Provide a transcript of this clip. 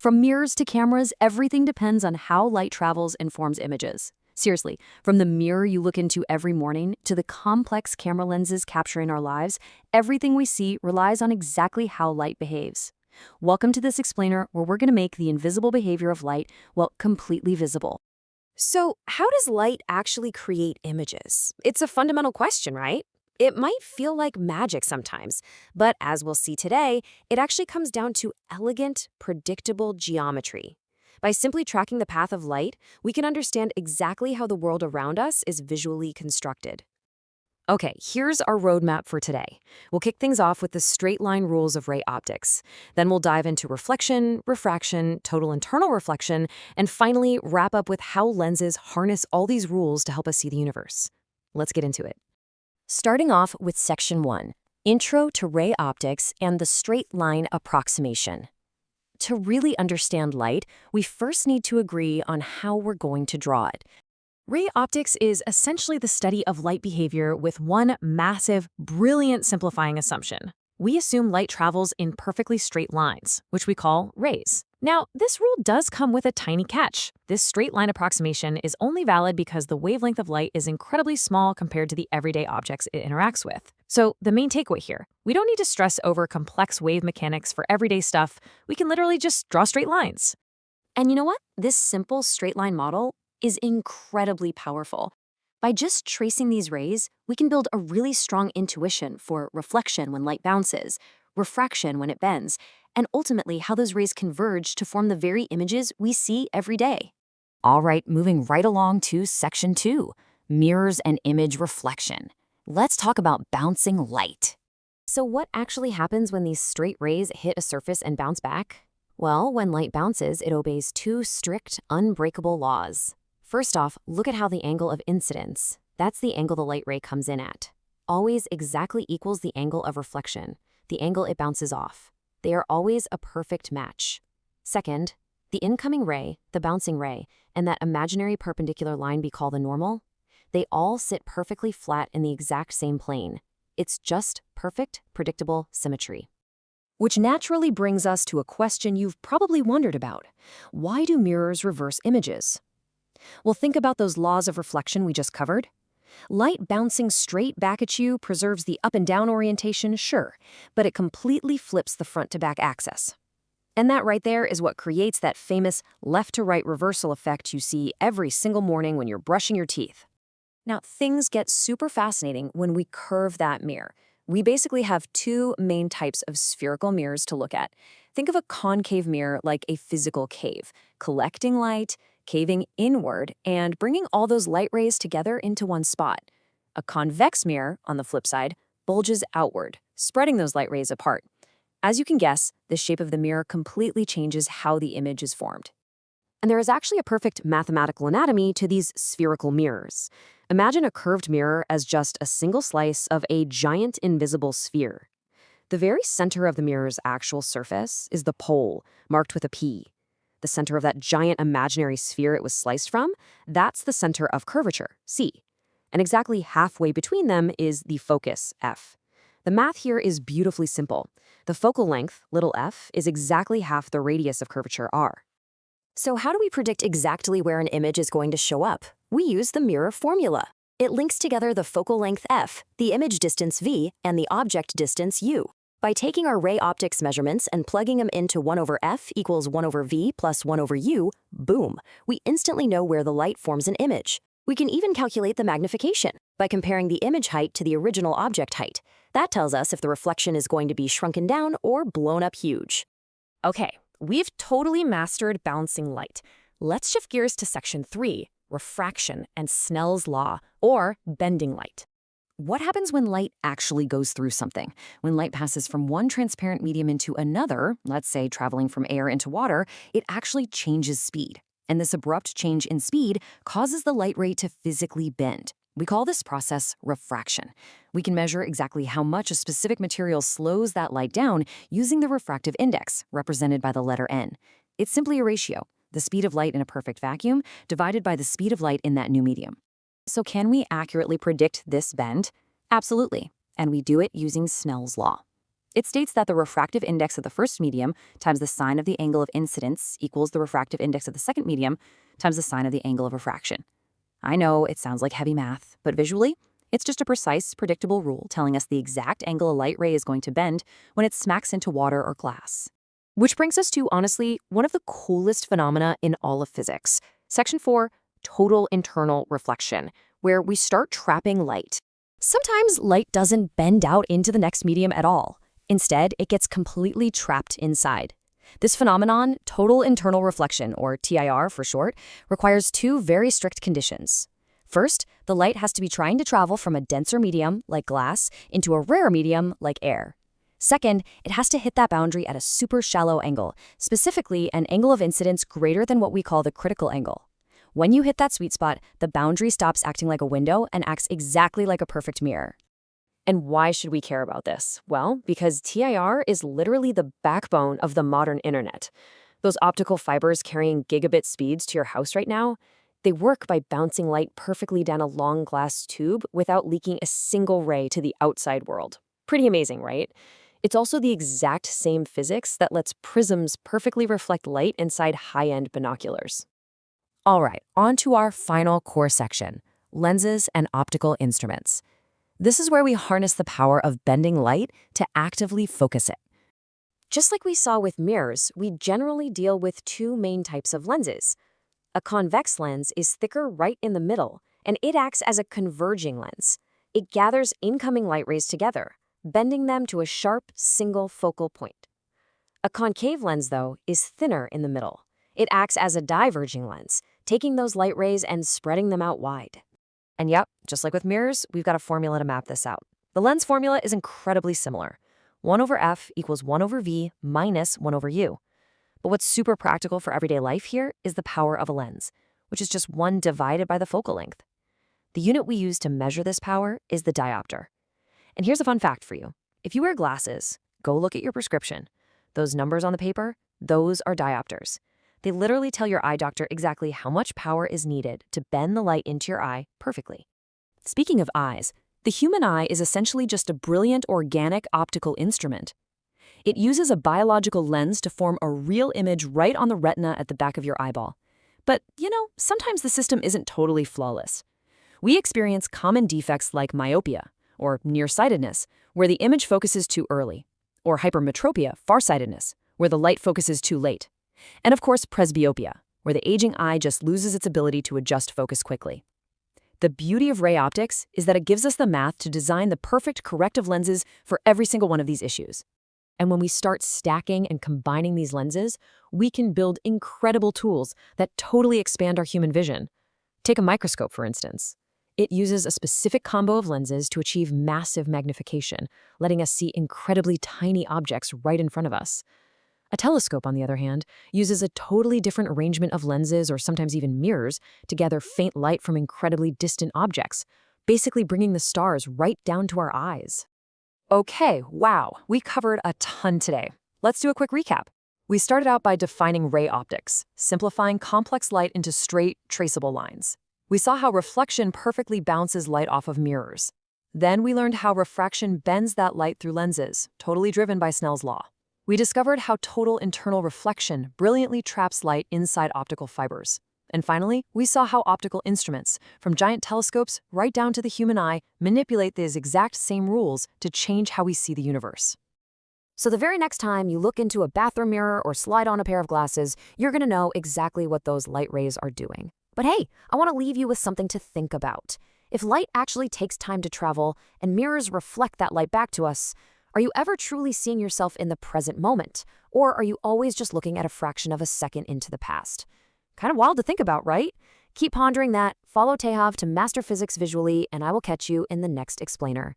From mirrors to cameras, everything depends on how light travels and forms images. Seriously, from the mirror you look into every morning to the complex camera lenses capturing our lives, everything we see relies on exactly how light behaves. Welcome to this explainer where we're going to make the invisible behavior of light, well, completely visible. So, how does light actually create images? It's a fundamental question, right? It might feel like magic sometimes, but as we'll see today, it actually comes down to elegant, predictable geometry. By simply tracking the path of light, we can understand exactly how the world around us is visually constructed. Okay, here's our roadmap for today. We'll kick things off with the straight-line rules of ray optics. Then we'll dive into reflection, refraction, total internal reflection, and finally wrap up with how lenses harness all these rules to help us see the universe. Let's get into it. Starting off with Section 1, Intro to Ray Optics and the Straight-Line Approximation. To really understand light, we first need to agree on how we're going to draw it. Ray optics is essentially the study of light behavior with one massive, brilliant simplifying assumption. We assume light travels in perfectly straight lines, which we call rays. Now, this rule does come with a tiny catch. This straight-line approximation is only valid because the wavelength of light is incredibly small compared to the everyday objects it interacts with. So, the main takeaway here, we don't need to stress over complex wave mechanics for everyday stuff. We can literally just draw straight lines. And you know what? This simple straight-line model is incredibly powerful. By just tracing these rays, we can build a really strong intuition for reflection when light bounces, refraction when it bends, and ultimately how those rays converge to form the very images we see every day. All right, moving right along to Section 2, Mirrors and Image Reflection. Let's talk about bouncing light. So what actually happens when these straight rays hit a surface and bounce back? Well, when light bounces, it obeys two strict, unbreakable laws. First off, look at how the angle of incidence, that's the angle the light ray comes in at, always exactly equals the angle of reflection, the angle it bounces off. They are always a perfect match. Second, the incoming ray, the bouncing ray, and that imaginary perpendicular line we call the normal, they all sit perfectly flat in the exact same plane. It's just perfect, predictable symmetry. Which naturally brings us to a question you've probably wondered about. Why do mirrors reverse images? Well, think about those laws of reflection we just covered. Light bouncing straight back at you preserves the up and down orientation, sure, but it completely flips the front to back axis. And that right there is what creates that famous left to right reversal effect you see every single morning when you're brushing your teeth. Now, things get super fascinating when we curve that mirror. We basically have two main types of spherical mirrors to look at. Think of a concave mirror like a physical cave, collecting light, caving inward, and bringing all those light rays together into one spot. A convex mirror, on the flip side, bulges outward, spreading those light rays apart. As you can guess, the shape of the mirror completely changes how the image is formed. And there is actually a perfect mathematical anatomy to these spherical mirrors. Imagine a curved mirror as just a single slice of a giant invisible sphere. The very center of the mirror's actual surface is the pole, marked with a P. The center of that giant imaginary sphere it was sliced from, that's the center of curvature, C. And exactly halfway between them is the focus, F. The math here is beautifully simple. The focal length, little f, is exactly half the radius of curvature, r. So how do we predict exactly where an image is going to show up? We use the mirror formula. It links together the focal length f, the image distance v, and the object distance u. By taking our ray optics measurements and plugging them into 1 over f equals 1 over v plus 1 over u, boom, we instantly know where the light forms an image. We can even calculate the magnification by comparing the image height to the original object height. That tells us if the reflection is going to be shrunken down or blown up huge. Okay, we've totally mastered bouncing light. Let's shift gears to Section 3, refraction and Snell's law, or bending light. What happens when light actually goes through something? When light passes from one transparent medium into another, let's say traveling from air into water, it actually changes speed. And this abrupt change in speed causes the light ray to physically bend. We call this process refraction. We can measure exactly how much a specific material slows that light down using the refractive index, represented by the letter N. It's simply a ratio, the speed of light in a perfect vacuum divided by the speed of light in that new medium. So can we accurately predict this bend? Absolutely, and we do it using Snell's law. It states that the refractive index of the first medium times the sine of the angle of incidence equals the refractive index of the second medium times the sine of the angle of refraction. I know it sounds like heavy math, but visually, it's just a precise, predictable rule telling us the exact angle a light ray is going to bend when it smacks into water or glass. Which brings us to, honestly, one of the coolest phenomena in all of physics. Section 4, total internal reflection, where we start trapping light. Sometimes light doesn't bend out into the next medium at all. Instead, it gets completely trapped inside. This phenomenon, total internal reflection, or TIR for short, requires two very strict conditions. First, the light has to be trying to travel from a denser medium, like glass, into a rarer medium, like air. Second, it has to hit that boundary at a super shallow angle, specifically an angle of incidence greater than what we call the critical angle. When you hit that sweet spot, the boundary stops acting like a window and acts exactly like a perfect mirror. And why should we care about this? Well, because TIR is literally the backbone of the modern internet. Those optical fibers carrying gigabit speeds to your house right now, they work by bouncing light perfectly down a long glass tube without leaking a single ray to the outside world. Pretty amazing, right? It's also the exact same physics that lets prisms perfectly reflect light inside high-end binoculars. All right, on to our final core section, lenses and optical instruments. This is where we harness the power of bending light to actively focus it. Just like we saw with mirrors, we generally deal with two main types of lenses. A convex lens is thicker right in the middle, and it acts as a converging lens. It gathers incoming light rays together, bending them to a sharp, single focal point. A concave lens, though, is thinner in the middle. It acts as a diverging lens, taking those light rays and spreading them out wide. And yep, just like with mirrors, we've got a formula to map this out. The lens formula is incredibly similar. 1 over f equals 1 over v minus 1 over u. But what's super practical for everyday life here is the power of a lens, which is just 1 divided by the focal length. The unit we use to measure this power is the diopter. And here's a fun fact for you. If you wear glasses, go look at your prescription. Those numbers on the paper, those are diopters. They literally tell your eye doctor exactly how much power is needed to bend the light into your eye perfectly. Speaking of eyes, the human eye is essentially just a brilliant organic optical instrument. It uses a biological lens to form a real image right on the retina at the back of your eyeball. But, sometimes the system isn't totally flawless. We experience common defects like myopia, or nearsightedness, where the image focuses too early, or hypermetropia, farsightedness, where the light focuses too late. And of course, presbyopia, where the aging eye just loses its ability to adjust focus quickly. The beauty of ray optics is that it gives us the math to design the perfect corrective lenses for every single one of these issues. And when we start stacking and combining these lenses, we can build incredible tools that totally expand our human vision. Take a microscope, for instance. It uses a specific combo of lenses to achieve massive magnification, letting us see incredibly tiny objects right in front of us. A telescope, on the other hand, uses a totally different arrangement of lenses or sometimes even mirrors to gather faint light from incredibly distant objects, basically bringing the stars right down to our eyes. Okay, wow, we covered a ton today. Let's do a quick recap. We started out by defining ray optics, simplifying complex light into straight, traceable lines. We saw how reflection perfectly bounces light off of mirrors. Then we learned how refraction bends that light through lenses, totally driven by Snell's law. We discovered how total internal reflection brilliantly traps light inside optical fibers. And finally, we saw how optical instruments, from giant telescopes right down to the human eye, manipulate these exact same rules to change how we see the universe. So the very next time you look into a bathroom mirror or slide on a pair of glasses, you're going to know exactly what those light rays are doing. But hey, I want to leave you with something to think about. If light actually takes time to travel and mirrors reflect that light back to us, are you ever truly seeing yourself in the present moment? Or are you always just looking at a fraction of a second into the past? Kind of wild to think about, right? Keep pondering that, follow Tejav to master physics visually, and I will catch you in the next explainer.